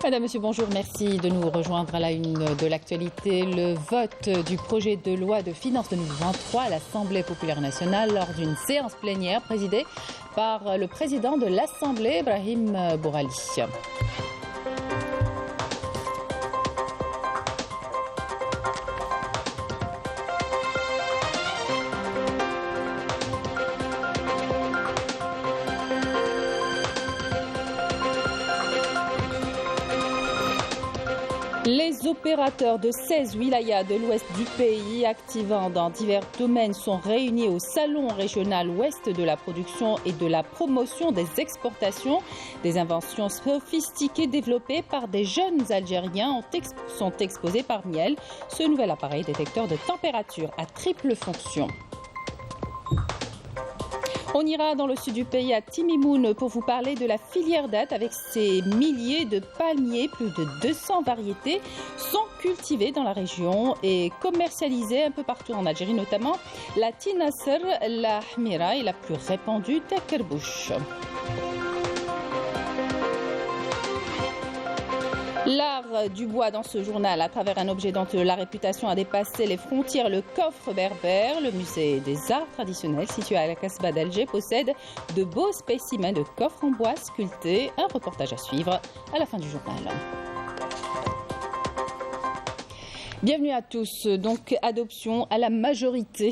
Madame, Monsieur, bonjour. Merci de nous rejoindre à la une de l'actualité. Le vote du projet de loi de finances 2023 à l'Assemblée populaire nationale lors d'une séance plénière présidée par le président de l'Assemblée, Brahim Bourali. Les opérateurs de 16 wilayas de l'ouest du pays activant dans divers domaines sont réunis au Salon régional ouest de la production et de la promotion des exportations. Des inventions sophistiquées développées par des jeunes Algériens sont exposées parmi elles ce nouvel appareil détecteur de température à triple fonction. On ira dans le sud du pays à Timimoun pour vous parler de la filière date avec ses milliers de palmiers. Plus de 200 variétés sont cultivées dans la région et commercialisées un peu partout en Algérie, notamment la Tinasser, la Hmira et la plus répandue, Takerbouche. L'art du bois dans ce journal, à travers un objet dont la réputation a dépassé les frontières, le coffre berbère. Le musée des arts traditionnels situé à la Casbah d'Alger possède de beaux spécimens de coffres en bois sculptés. Un reportage à suivre à la fin du journal. Bienvenue à tous. Donc, adoption à la majorité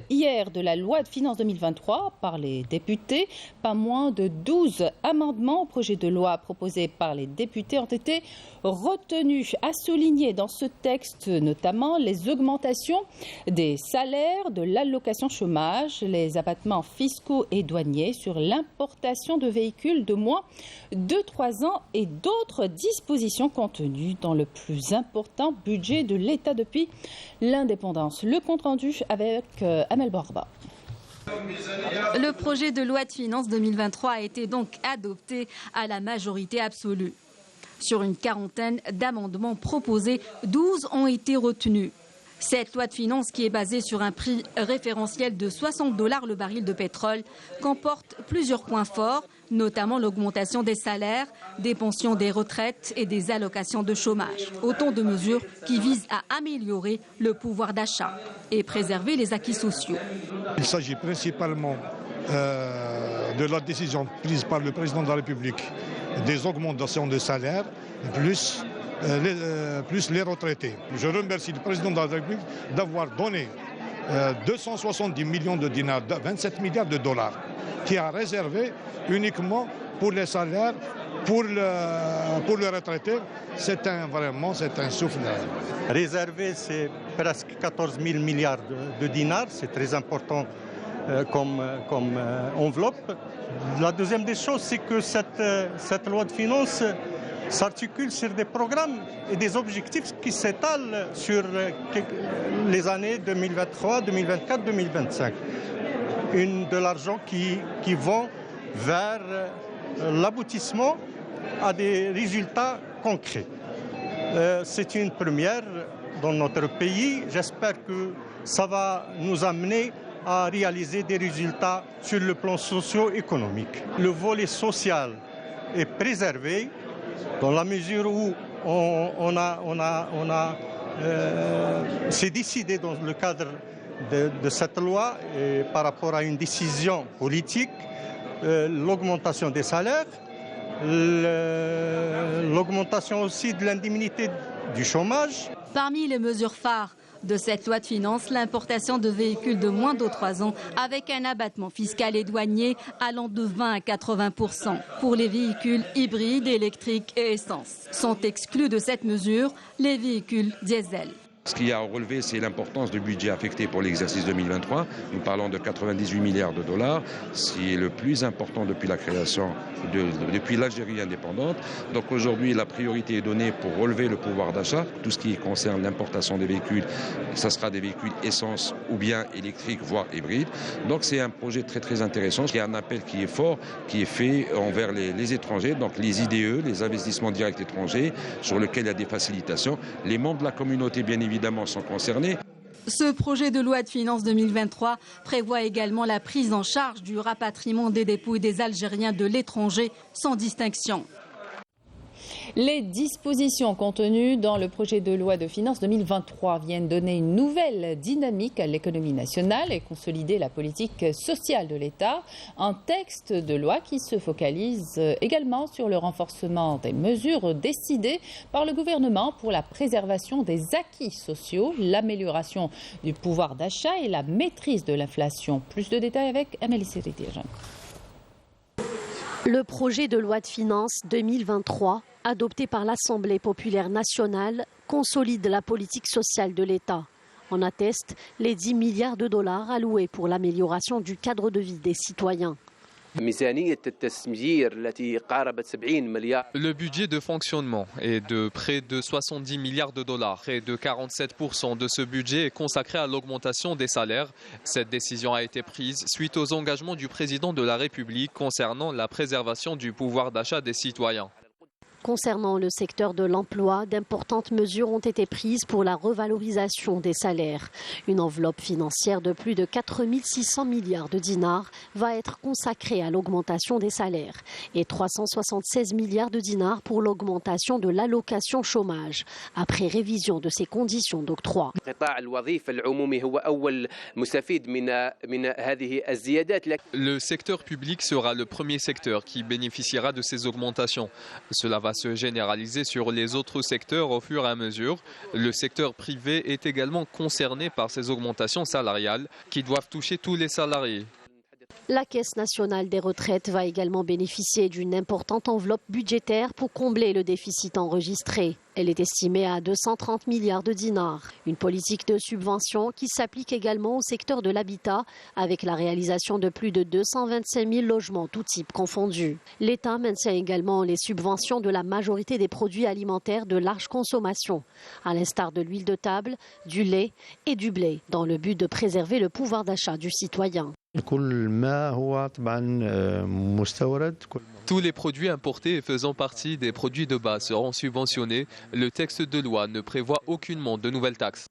hier de la loi de finances 2023 par les députés. Pas moins de 12 amendements au projet de loi proposés par les députés ont été retenus. À souligner dans ce texte notamment les augmentations des salaires, de l'allocation chômage, les abattements fiscaux et douaniers sur l'importation de véhicules de moins de 3 ans et d'autres dispositions contenues dans le plus important budget de l'État depuis l'indépendance. Le compte-rendu avec Amel Borba. Le projet de loi de finances 2023 a été donc adopté à la majorité absolue. Sur une quarantaine d'amendements proposés, 12 ont été retenus. Cette loi de finances, qui est basée sur un prix référentiel de $60 le baril de pétrole, comporte plusieurs points forts, notamment l'augmentation des salaires, des pensions des retraites et des allocations de chômage. Autant de mesures qui visent à améliorer le pouvoir d'achat et préserver les acquis sociaux. Il s'agit principalement de la décision prise par le président de la République des augmentations de salaires, plus les retraités. Je remercie le président de la République d'avoir donné 270 millions de dinars, 27 milliards de dollars, qui a réservé uniquement pour les salaires, pour le retraité. C'est un souffle. Réservé, c'est presque 14 000 milliards de dinars, c'est très important comme enveloppe. La deuxième des choses, c'est que cette loi de finances s'articule sur des programmes et des objectifs qui s'étalent sur les années 2023, 2024, 2025. De l'argent qui vont vers l'aboutissement à des résultats concrets. C'est une première dans notre pays. J'espère que ça va nous amener à réaliser des résultats sur le plan socio-économique. Le volet social est préservé dans la mesure où c'est décidé dans le cadre de cette loi et par rapport à une décision politique, l'augmentation des salaires, l'augmentation aussi de l'indemnité du chômage. Parmi les mesures phares de cette loi de finances, l'importation de véhicules de moins de 3 ans avec un abattement fiscal et douanier allant de 20 à 80% pour les véhicules hybrides, électriques et essence. Sont exclus de cette mesure les véhicules diesel. Ce qu'il y a à relever, c'est l'importance du budget affecté pour l'exercice 2023. Nous parlons de 98 milliards de dollars, ce qui est le plus important depuis la création, depuis l'Algérie indépendante. Donc aujourd'hui, la priorité est donnée pour relever le pouvoir d'achat. Tout ce qui concerne l'importation des véhicules, ça sera des véhicules essence ou bien électriques, voire hybrides. Donc c'est un projet très très intéressant. Il y a un appel qui est fort, qui est fait envers les étrangers, donc les IDE, les investissements directs étrangers, sur lesquels il y a des facilitations. Les membres de la communauté, bien évidemment, sont concernés. Ce projet de loi de finances 2023 prévoit également la prise en charge du rapatriement des dépouilles des Algériens de l'étranger sans distinction. Les dispositions contenues dans le projet de loi de finances 2023 viennent donner une nouvelle dynamique à l'économie nationale et consolider la politique sociale de l'État. Un texte de loi qui se focalise également sur le renforcement des mesures décidées par le gouvernement pour la préservation des acquis sociaux, l'amélioration du pouvoir d'achat et la maîtrise de l'inflation. Plus de détails avec Amélie Seridir. Le projet de loi de finances 2023, adopté par l'Assemblée populaire nationale, consolide la politique sociale de l'État. En attestent les 10 milliards de dollars alloués pour l'amélioration du cadre de vie des citoyens. Le budget de fonctionnement est de près de 70 milliards de dollars. Près de 47% de ce budget est consacré à l'augmentation des salaires. Cette décision a été prise suite aux engagements du président de la République concernant la préservation du pouvoir d'achat des citoyens. Concernant le secteur de l'emploi, d'importantes mesures ont été prises pour la revalorisation des salaires. Une enveloppe financière de plus de 4 600 milliards de dinars va être consacrée à l'augmentation des salaires et 376 milliards de dinars pour l'augmentation de l'allocation chômage, après révision de ses conditions d'octroi. Le secteur public sera le premier secteur qui bénéficiera de ces augmentations. Cela va se généraliser sur les autres secteurs au fur et à mesure. Le secteur privé est également concerné par ces augmentations salariales qui doivent toucher tous les salariés. La Caisse nationale des retraites va également bénéficier d'une importante enveloppe budgétaire pour combler le déficit enregistré. Elle est estimée à 230 milliards de dinars. Une politique de subvention qui s'applique également au secteur de l'habitat avec la réalisation de plus de 225 000 logements tous types confondus. L'État maintient également les subventions de la majorité des produits alimentaires de large consommation, à l'instar de l'huile de table, du lait et du blé, dans le but de préserver le pouvoir d'achat du citoyen. Tous les produits importés et faisant partie des produits de base seront subventionnés. Le texte de loi ne prévoit aucunement de nouvelles taxes.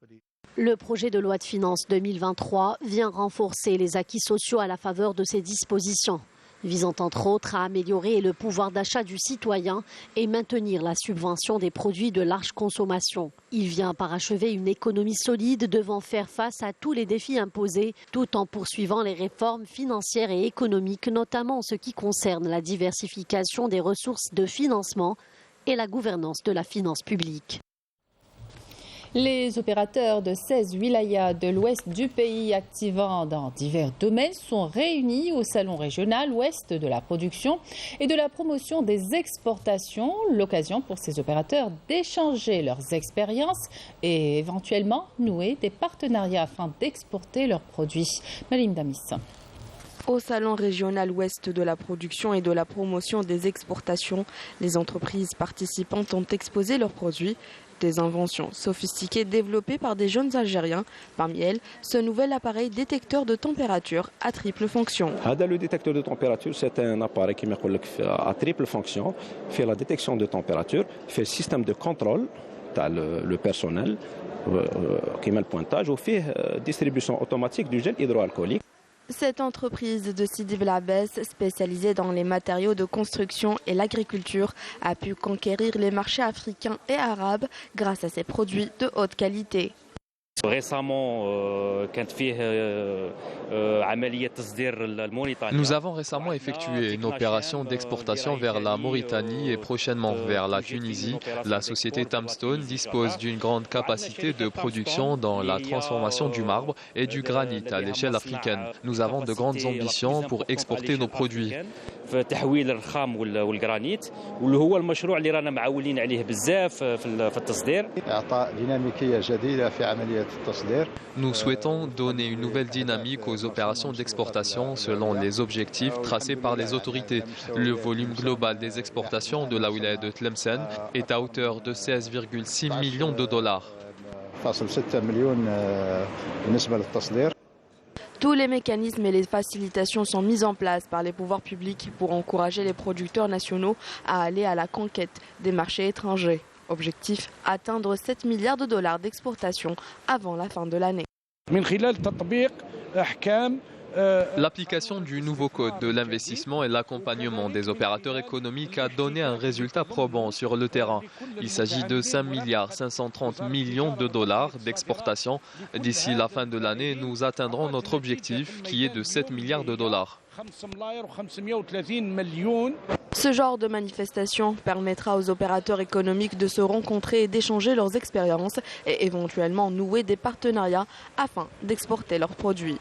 Le projet de loi de finances 2023 vient renforcer les acquis sociaux à la faveur de ces dispositions, visant entre autres à améliorer le pouvoir d'achat du citoyen et maintenir la subvention des produits de large consommation. Il vient parachever une économie solide devant faire face à tous les défis imposés, tout en poursuivant les réformes financières et économiques, notamment en ce qui concerne la diversification des ressources de financement et la gouvernance de la finance publique. Les opérateurs de 16 wilayas de l'ouest du pays activant dans divers domaines sont réunis au Salon régional ouest de la production et de la promotion des exportations. L'occasion pour ces opérateurs d'échanger leurs expériences et éventuellement nouer des partenariats afin d'exporter leurs produits. Malim Damis. Au Salon régional ouest de la production et de la promotion des exportations, les entreprises participantes ont exposé leurs produits. Des inventions sophistiquées développées par des jeunes Algériens. Parmi elles, ce nouvel appareil détecteur de température à triple fonction. Le détecteur de température, c'est un appareil qui à triple fonction, fait la détection de température, fait le système de contrôle, le personnel qui met le pointage, ou fait distribution automatique du gel hydroalcoolique. Cette entreprise de Sidi Blabès, spécialisée dans les matériaux de construction et l'agriculture, a pu conquérir les marchés africains et arabes grâce à ses produits de haute qualité. Récemment, nous avons récemment effectué une opération d'exportation vers la Mauritanie et prochainement vers la Tunisie. La société Tamstone dispose d'une grande capacité de production dans la transformation du marbre et du granit à l'échelle africaine. Nous avons de grandes ambitions pour exporter nos produits. في تحويل الرخام والجرانيت واللي هو المشروع اللي رانا معولين عليه بزاف في التصدير. إعطاء ديناميكية جديدة في عملية التصدير. Nous souhaitons donner une nouvelle dynamique aux opérations d'exportation selon les objectifs tracés par les autorités. Le volume global des exportations de la wilaya de Tlemcen est à hauteur de 16,6 millions de dollars. Tous les mécanismes et les facilitations sont mis en place par les pouvoirs publics pour encourager les producteurs nationaux à aller à la conquête des marchés étrangers. Objectif, atteindre 7 milliards de dollars d'exportation avant la fin de l'année. L'application du nouveau code de l'investissement et l'accompagnement des opérateurs économiques a donné un résultat probant sur le terrain. Il s'agit de 5,530 milliards de dollars d'exportation. D'ici la fin de l'année, nous atteindrons notre objectif qui est de 7 milliards de dollars. Ce genre de manifestation permettra aux opérateurs économiques de se rencontrer et d'échanger leurs expériences et éventuellement nouer des partenariats afin d'exporter leurs produits.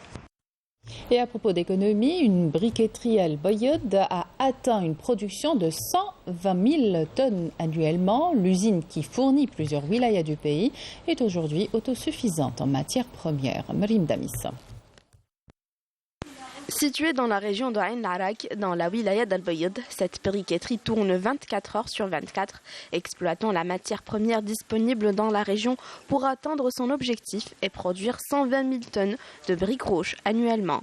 Et à propos d'économie, une briqueterie Al Bayad a atteint une production de 120 000 tonnes annuellement. L'usine qui fournit plusieurs wilayas du pays est aujourd'hui autosuffisante en matières premières. Marim Damis. Située dans la région de Ain Arak, dans la wilaya d'Al Bayad, cette briqueterie tourne 24 heures sur 24, exploitant la matière première disponible dans la région pour atteindre son objectif et produire 120 000 tonnes de briques rouges annuellement.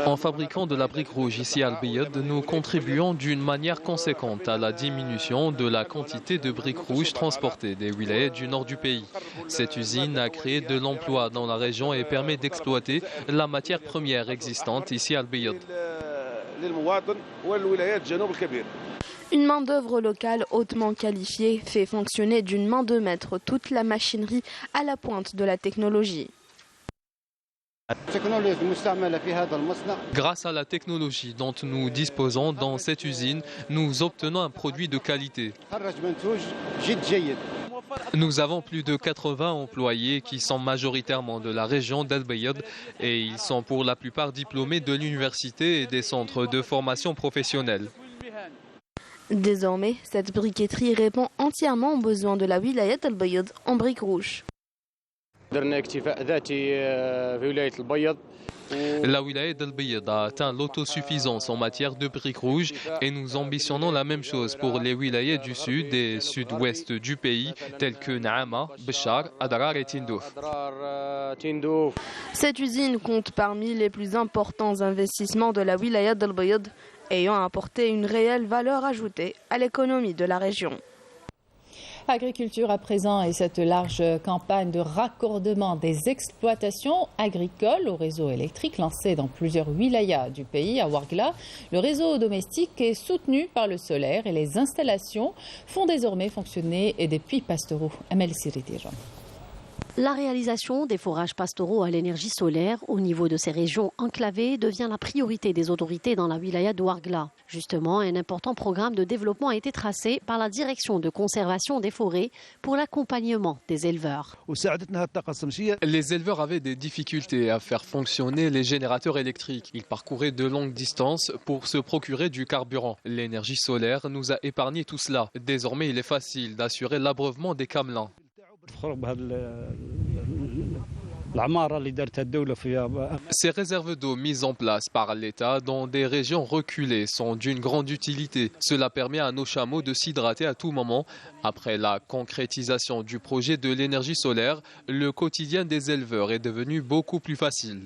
En fabriquant de la brique rouge ici à Al Bayad, nous contribuons d'une manière conséquente à la diminution de la quantité de briques rouges transportées des wilayas du nord du pays. Cette usine a créé de l'emploi dans la région et permet d'exploiter la matière première existante ici à Al Bayad. Une main-d'œuvre locale hautement qualifiée fait fonctionner d'une main de maître toute la machinerie à la pointe de la technologie. Grâce à la technologie dont nous disposons dans cette usine, nous obtenons un produit de qualité. Nous avons plus de 80 employés qui sont majoritairement de la région d'Al Bayad et ils sont pour la plupart diplômés de l'université et des centres de formation professionnelle. Désormais, cette briqueterie répond entièrement aux besoins de la wilaya d'Al Bayad en briques rouges. La wilaya d'Al Bayad a atteint l'autosuffisance en matière de briques rouges et nous ambitionnons la même chose pour les wilayas du sud et sud-ouest du pays tels que Naama, Béchar, Adrar et Tindouf. Cette usine compte parmi les plus importants investissements de la wilaya d'Al Bayad, ayant apporté une réelle valeur ajoutée à l'économie de la région. Agriculture à présent et cette large campagne de raccordement des exploitations agricoles au réseau électrique lancé dans plusieurs wilayas du pays. À Ouargla, le réseau domestique est soutenu par le solaire et les installations font désormais fonctionner des puits pastoraux. Amel Siridir. La réalisation des forages pastoraux à l'énergie solaire au niveau de ces régions enclavées devient la priorité des autorités dans la wilaya d'Ouargla. Justement, un important programme de développement a été tracé par la direction de conservation des forêts pour l'accompagnement des éleveurs. Les éleveurs avaient des difficultés à faire fonctionner les générateurs électriques. Ils parcouraient de longues distances pour se procurer du carburant. L'énergie solaire nous a épargné tout cela. Désormais, il est facile d'assurer l'abreuvement des camelins. Ces réserves d'eau mises en place par l'État dans des régions reculées sont d'une grande utilité. Cela permet à nos chameaux de s'hydrater à tout moment. Après la concrétisation du projet de l'énergie solaire, le quotidien des éleveurs est devenu beaucoup plus facile.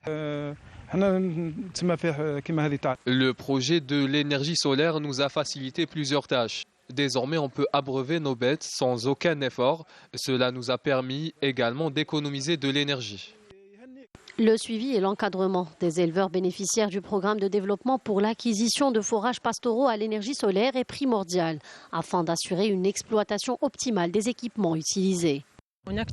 Le projet de l'énergie solaire nous a facilité plusieurs tâches. Désormais, on peut abreuver nos bêtes sans aucun effort. Cela nous a permis également d'économiser de l'énergie. Le suivi et l'encadrement des éleveurs bénéficiaires du programme de développement pour l'acquisition de forages pastoraux à l'énergie solaire est primordial afin d'assurer une exploitation optimale des équipements utilisés. 19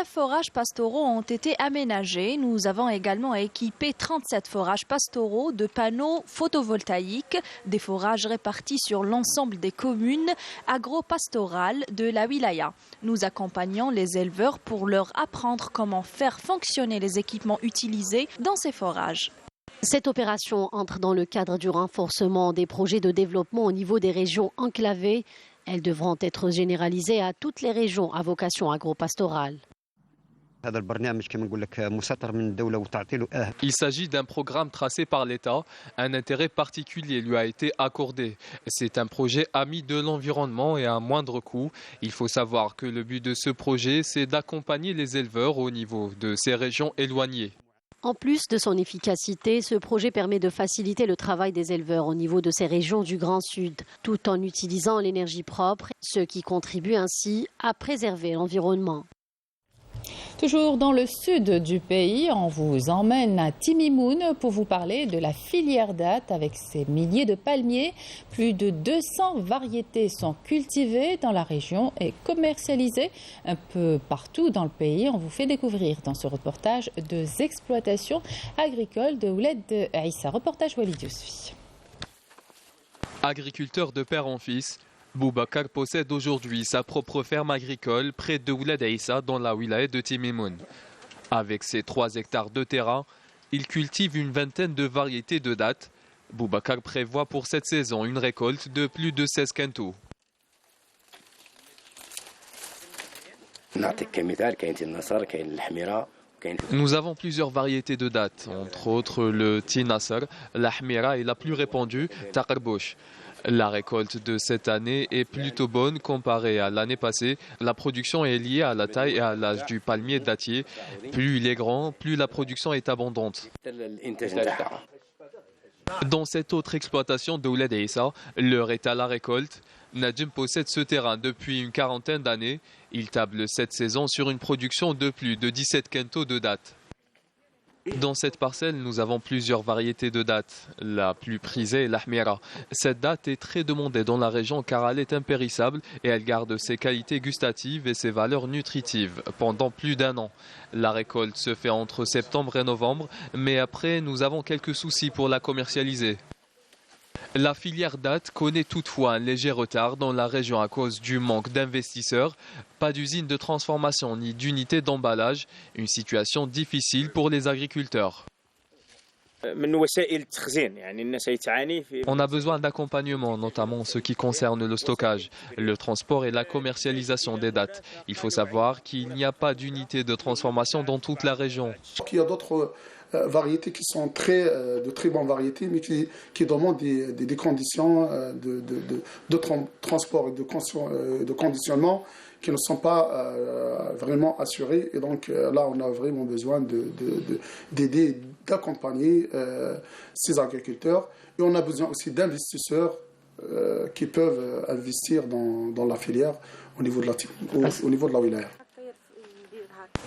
forages pastoraux ont été aménagés. Nous avons également équipé 37 forages pastoraux de panneaux photovoltaïques, des forages répartis sur l'ensemble des communes agro-pastorales de la wilaya. Nous accompagnons les éleveurs pour leur apprendre comment faire fonctionner les équipements utilisés dans ces forages. Cette opération entre dans le cadre du renforcement des projets de développement au niveau des régions enclavées. Elles devront être généralisées à toutes les régions à vocation agro-pastorale. Il s'agit d'un programme tracé par l'État. Un intérêt particulier lui a été accordé. C'est un projet ami de l'environnement et à un moindre coût. Il faut savoir que le but de ce projet, c'est d'accompagner les éleveurs au niveau de ces régions éloignées. En plus de son efficacité, ce projet permet de faciliter le travail des éleveurs au niveau de ces régions du Grand Sud, tout en utilisant l'énergie propre, ce qui contribue ainsi à préserver l'environnement. Toujours dans le sud du pays, on vous emmène à Timimoun pour vous parler de la filière date avec ses milliers de palmiers. Plus de 200 variétés sont cultivées dans la région et commercialisées un peu partout dans le pays. On vous fait découvrir dans ce reportage deux exploitations agricoles de Ouled Aïssa. Reportage Walid Yousfi. Agriculteur de père en fils, Boubacar possède aujourd'hui sa propre ferme agricole près de Ouled Aïssa dans la wilaya de Timimoun. Avec ses 3 hectares de terrain, il cultive une vingtaine de variétés de dattes. Boubacar prévoit pour cette saison une récolte de plus de 16 quintaux. Nous avons plusieurs variétés de dattes, entre autres le Tinasser, la Hmira et la plus répandue, Taqarbouch. La récolte de cette année est plutôt bonne comparée à l'année passée. La production est liée à la taille et à l'âge du palmier dattier. Plus il est grand, plus la production est abondante. Dans cette autre exploitation de Ouled Aïssa, l'heure est à la récolte. Najim possède ce terrain depuis une quarantaine d'années. Il table cette saison sur une production de plus de 17 quintaux de dattes. Dans cette parcelle, nous avons plusieurs variétés de dattes. La plus prisée est l'Ahmira. Cette date est très demandée dans la région car elle est impérissable et elle garde ses qualités gustatives et ses valeurs nutritives pendant plus d'1 an. La récolte se fait entre septembre et novembre, mais après, nous avons quelques soucis pour la commercialiser. La filière date connaît toutefois un léger retard dans la région à cause du manque d'investisseurs, pas d'usine de transformation ni d'unité d'emballage, une situation difficile pour les agriculteurs. On a besoin d'accompagnement, notamment en ce qui concerne le stockage, le transport et la commercialisation des dattes. Il faut savoir qu'il n'y a pas d'unité de transformation dans toute la région. Il y a d'autres variétés qui sont de très bonnes variétés, mais qui demandent des conditions de transport et de conditionnement qui ne sont pas vraiment assurées. Et donc là, on a vraiment besoin d'aider, d'accompagner ces agriculteurs. Et on a besoin aussi d'investisseurs qui peuvent investir dans la filière au niveau de la wilaya.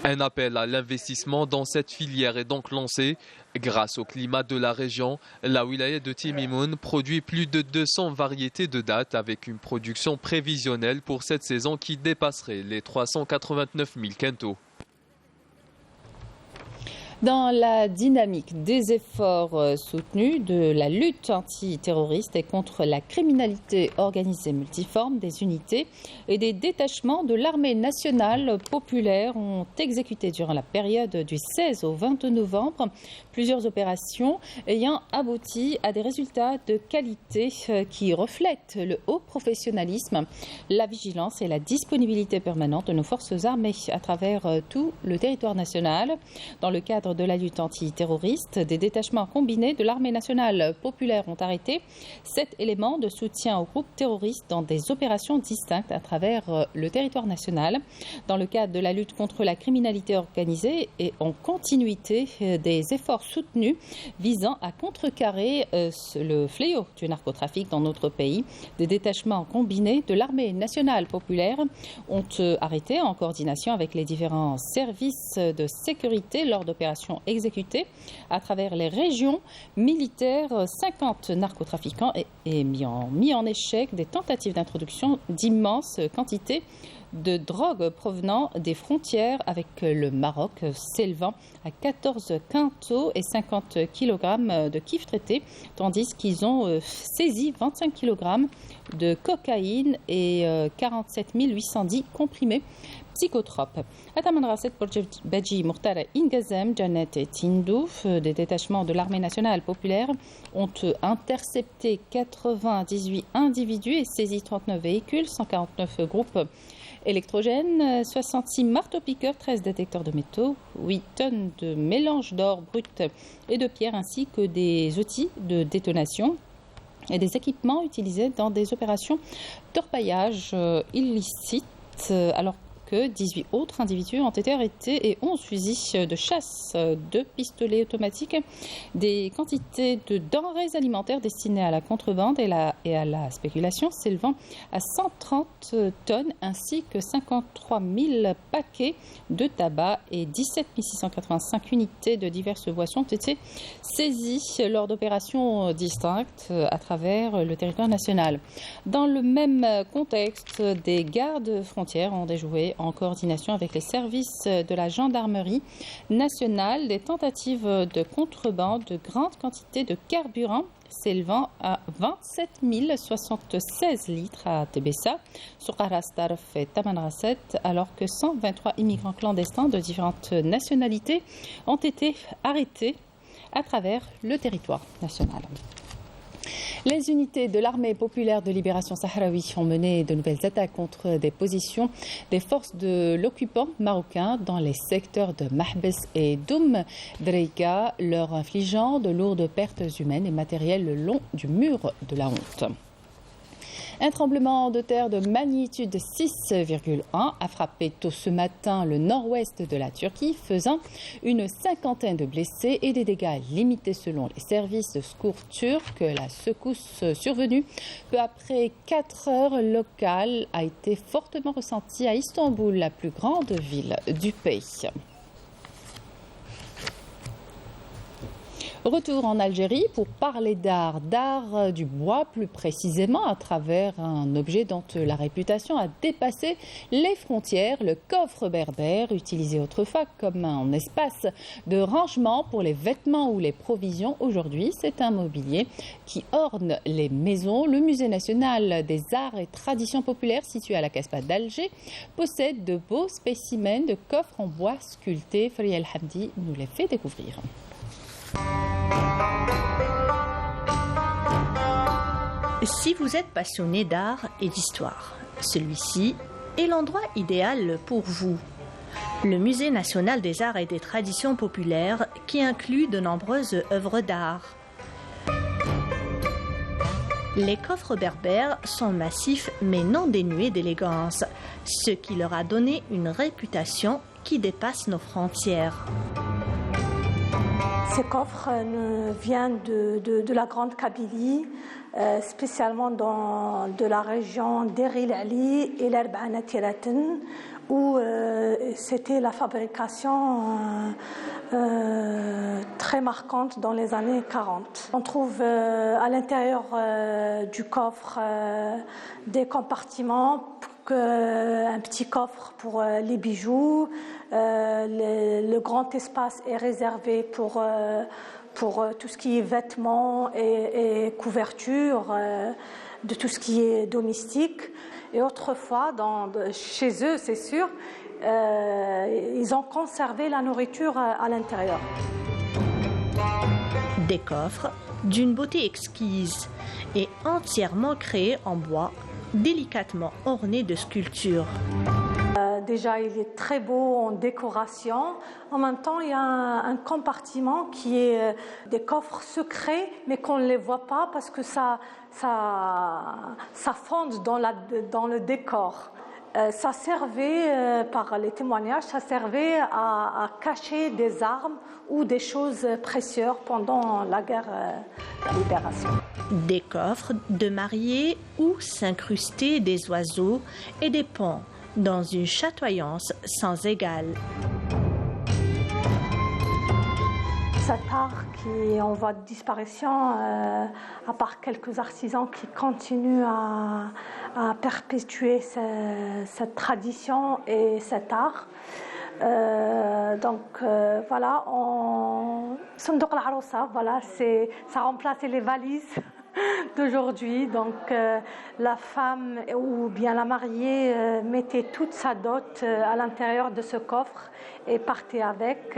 Un appel à l'investissement dans cette filière est donc lancé. Grâce au climat de la région, la wilaya de Timimoun produit plus de 200 variétés de dattes avec une production prévisionnelle pour cette saison qui dépasserait les 389 000 quintaux. Dans la dynamique des efforts soutenus de la lutte antiterroriste et contre la criminalité organisée multiforme, des unités et des détachements de l'armée nationale populaire ont exécuté durant la période du 16 au 22 novembre plusieurs opérations ayant abouti à des résultats de qualité qui reflètent le haut professionnalisme, la vigilance et la disponibilité permanente de nos forces armées à travers tout le territoire national. Dans le cadre de la lutte antiterroriste, des détachements combinés de l'armée nationale populaire ont arrêté 7 éléments de soutien aux groupes terroristes dans des opérations distinctes à travers le territoire national. Dans le cadre de la lutte contre la criminalité organisée et en continuité des efforts soutenus visant à contrecarrer le fléau du narcotrafic dans notre pays, des détachements combinés de l'armée nationale populaire ont arrêté en coordination avec les différents services de sécurité lors d'opérations exécutées à travers les régions militaires 50 narcotrafiquants et mis en échec des tentatives d'introduction d'immenses quantités de drogue provenant des frontières avec le Maroc, s'élevant à 14 quintaux et 50 kg de kif traité, tandis qu'ils ont saisi 25 kg de cocaïne et 47 810 comprimés psychotropes. Atamandraset Baji Murtala Ingazem, Janet et Tindouf, des détachements de l'armée nationale populaire, ont intercepté 98 individus et saisi 39 véhicules, 149 groupes électrogènes, 66 marteaux-piqueurs, 13 détecteurs de métaux, 8 tonnes de mélange d'or brut et de pierre, ainsi que des outils de détonation et des équipements utilisés dans des opérations d'orpaillage illicites. Alors, que 18 autres individus ont été arrêtés et 11 fusils de chasse, 2 pistolets automatiques, des quantités de denrées alimentaires destinées à la contrebande et à la spéculation s'élevant à 130 tonnes ainsi que 53 000 paquets de tabac et 17 685 unités de diverses boissons ont été saisies lors d'opérations distinctes à travers le territoire national. Dans le même contexte, des gardes frontières ont déjoué en coordination avec les services de la gendarmerie nationale des tentatives de contrebande de grandes quantités de carburant s'élevant à 27 076 litres à Tébessa, Soukarastarf et Tamanrasset, alors que 123 immigrants clandestins de différentes nationalités ont été arrêtés à travers le territoire national. Les unités de l'armée populaire de libération sahraoui ont mené de nouvelles attaques contre des positions des forces de l'occupant marocain dans les secteurs de Mahbes et Doum Dreika, leur infligeant de lourdes pertes humaines et matérielles le long du mur de la honte. Un tremblement de terre de magnitude 6,1 a frappé tôt ce matin le nord-ouest de la Turquie, faisant une cinquantaine de blessés et des dégâts limités selon les services de secours turcs. La secousse survenue peu après 4 heures locales a été fortement ressentie à Istanbul, la plus grande ville du pays. Retour en Algérie pour parler d'art du bois plus précisément à travers un objet dont la réputation a dépassé les frontières, le coffre berbère, utilisé autrefois comme un espace de rangement pour les vêtements ou les provisions. Aujourd'hui, c'est un mobilier qui orne les maisons. Le Musée national des arts et traditions populaires situé à la Casbah d'Alger possède de beaux spécimens de coffres en bois sculptés. Friel Hamdi nous les fait découvrir. Si vous êtes passionné d'art et d'histoire, celui-ci est l'endroit idéal pour vous. Le Musée national des arts et des traditions populaires qui inclut de nombreuses œuvres d'art. Les coffres berbères sont massifs mais non dénués d'élégance, ce qui leur a donné une réputation qui dépasse nos frontières. Ces coffres viennent de la Grande Kabylie, spécialement de la région d'Eril Ali et l'Arba'ana Tiraten, où c'était la fabrication très marquante dans les années 40. On trouve à l'intérieur du coffre des compartiments, un petit coffre pour les bijoux. Le grand espace est réservé pour tout ce qui est vêtements et couverture, de tout ce qui est domestique. Et autrefois, chez eux, c'est sûr, ils ont conservé la nourriture à l'intérieur. Des coffres d'une beauté exquise et entièrement créés en bois, délicatement ornés de sculptures. Déjà, il est très beau en décoration. En même temps, il y a un compartiment qui est des coffres secrets, mais qu'on ne les voit pas parce que ça fonde dans le décor. Ça servait, par les témoignages, ça servait à cacher des armes ou des choses précieuses pendant la guerre de la libération. Des coffres de mariés où s'incrustaient des oiseaux et des ponts dans une chatoyance sans égale. Cet art qui est en voie de disparition, à part quelques artisans qui continuent à perpétuer cette tradition et cet art. Voilà, Sondouk al-Aroussa, voilà, ça remplaçait les valises d'aujourd'hui. Donc la femme ou bien la mariée mettait toute sa dot à l'intérieur de ce coffre et partait avec.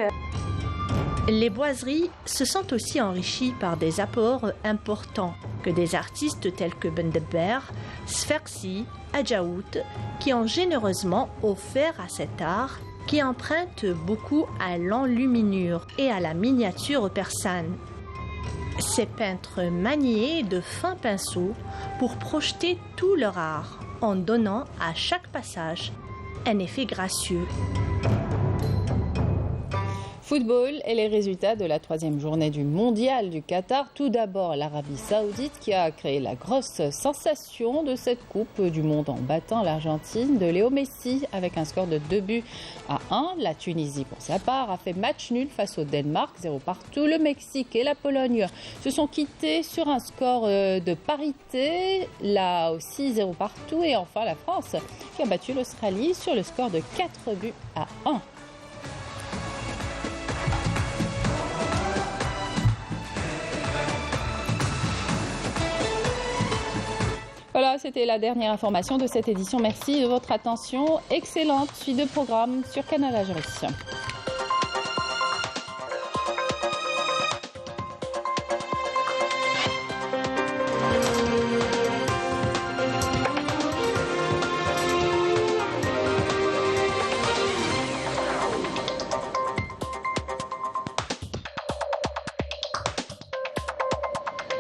Les boiseries se sont aussi enrichies par des apports importants que des artistes tels que Bendebber, Sferksi, Adjaout, qui ont généreusement offert à cet art qui emprunte beaucoup à l'enluminure et à la miniature persane. Ces peintres maniaient de fins pinceaux pour projeter tout leur art en donnant à chaque passage un effet gracieux. Football et les résultats de la 3e journée du mondial du Qatar. Tout d'abord, l'Arabie Saoudite qui a créé la grosse sensation de cette Coupe du Monde en battant l'Argentine de Léo Messi avec un score de 2-1. La Tunisie, pour sa part, a fait match nul face au Danemark, 0 partout. Le Mexique et la Pologne se sont quittés sur un score de parité, là aussi 0 partout. Et enfin, la France qui a battu l'Australie sur le score de 4-1. Voilà, c'était la dernière information de cette édition. Merci de votre attention. Excellente suite de programme sur Canal Algérie.